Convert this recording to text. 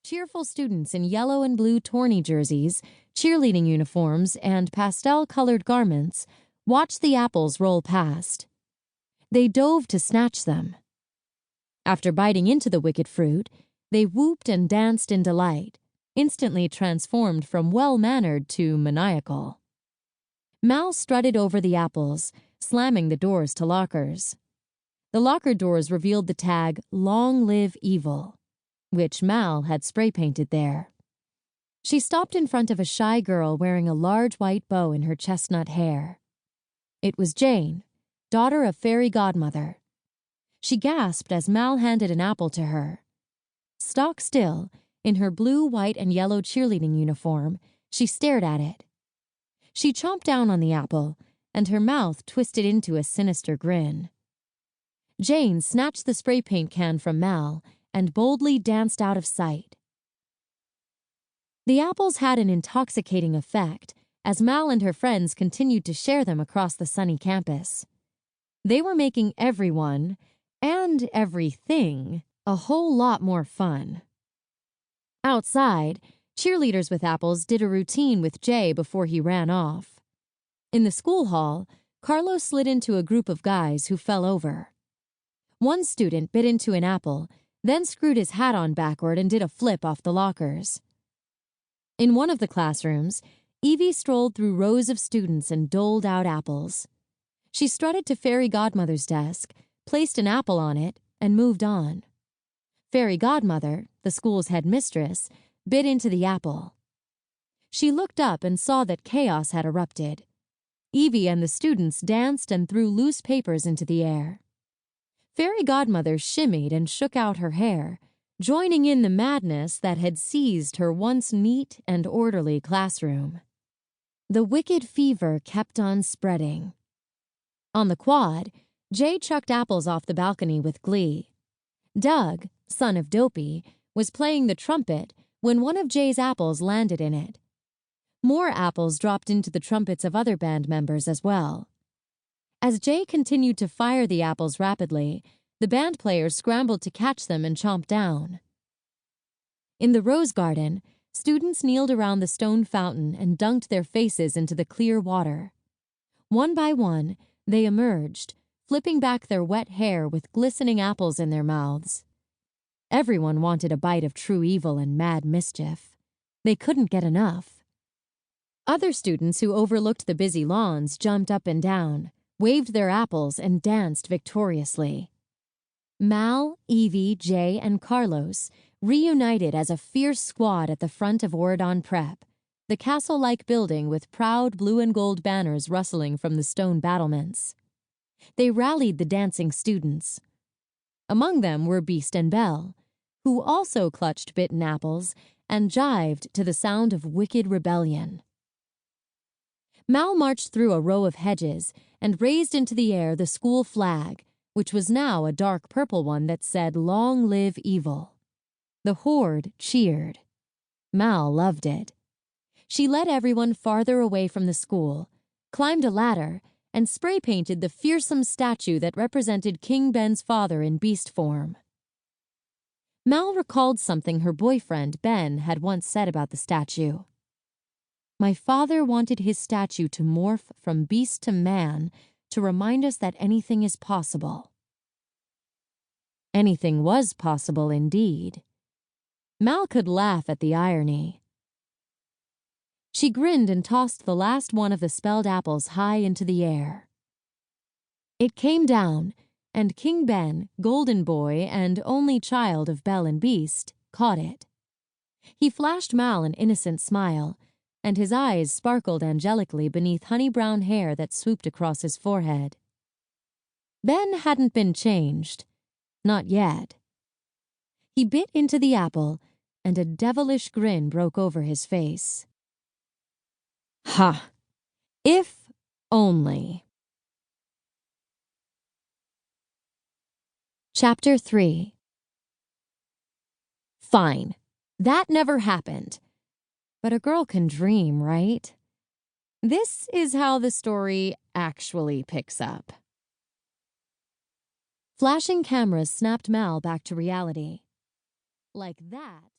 Cheerful students in yellow and blue tourney jerseys, cheerleading uniforms, and pastel-colored garments watched the apples roll past. They dove to snatch them. After biting into the wicked fruit, they whooped and danced in delight, instantly transformed from well-mannered to maniacal. Mal strutted over the apples, slamming the doors to lockers. The locker doors revealed the tag, "Long Live Evil," which Mal had spray-painted there. She stopped in front of a shy girl wearing a large white bow in her chestnut hair. It was Jane, daughter of Fairy Godmother. She gasped as Mal handed an apple to her. Stock still, in her blue, white, and yellow cheerleading uniform, she stared at it. She chomped down on the apple, and her mouth twisted into a sinister grin. Jane snatched the spray paint can from Mal and boldly danced out of sight. The apples had an intoxicating effect as Mal and her friends continued to share them across the sunny campus. They were making everyone, and everything, a whole lot more fun. Outside, cheerleaders with apples did a routine with Jay before he ran off. In the school hall, Carlos slid into a group of guys who fell over. One student bit into an apple, then screwed his hat on backward and did a flip off the lockers. In one of the classrooms, Evie strolled through rows of students and doled out apples. She strutted to Fairy Godmother's desk, placed an apple on it, and moved on. Fairy Godmother, the school's headmistress, bit into the apple. She looked up and saw that chaos had erupted. Evie and the students danced and threw loose papers into the air. Fairy Godmother shimmied and shook out her hair, joining in the madness that had seized her once neat and orderly classroom. The wicked fever kept on spreading. On the quad, Jay chucked apples off the balcony with glee. Doug, son of Dopey, was playing the trumpet when one of Jay's apples landed in it. More apples dropped into the trumpets of other band members as well. As Jay continued to fire the apples rapidly, the band players scrambled to catch them and chomp down. In the rose garden, students kneeled around the stone fountain and dunked their faces into the clear water. One by one, they emerged, flipping back their wet hair with glistening apples in their mouths. Everyone wanted a bite of true evil and mad mischief. They couldn't get enough. Other students who overlooked the busy lawns jumped up and down, waved their apples, and danced victoriously. Mal, Evie, Jay, and Carlos reunited as a fierce squad at the front of Auradon Prep, the castle-like building with proud blue and gold banners rustling from the stone battlements. They rallied the dancing students. Among them were Beast and Belle, who also clutched bitten apples and jived to the sound of wicked rebellion. Mal marched through a row of hedges and raised into the air the school flag, which was now a dark purple one that said, "Long Live Evil." The horde cheered. Mal loved it. She led everyone farther away from the school, climbed a ladder, and spray-painted the fearsome statue that represented King Ben's father in beast form. Mal recalled something her boyfriend, Ben, had once said about the statue. "My father wanted his statue to morph from beast to man to remind us that anything is possible." Anything was possible indeed. Mal could laugh at the irony. She grinned and tossed the last one of the spelled apples high into the air. It came down, and King Ben, golden boy and only child of Belle and Beast, caught it. He flashed Mal an innocent smile, and his eyes sparkled angelically beneath honey-brown hair that swooped across his forehead. Ben hadn't been changed. Not yet. He bit into the apple, and a devilish grin broke over his face. Ha! If only. Chapter 3. Fine. That never happened. But a girl can dream, right? This is how the story actually picks up. Flashing cameras snapped Mal back to reality. Like that.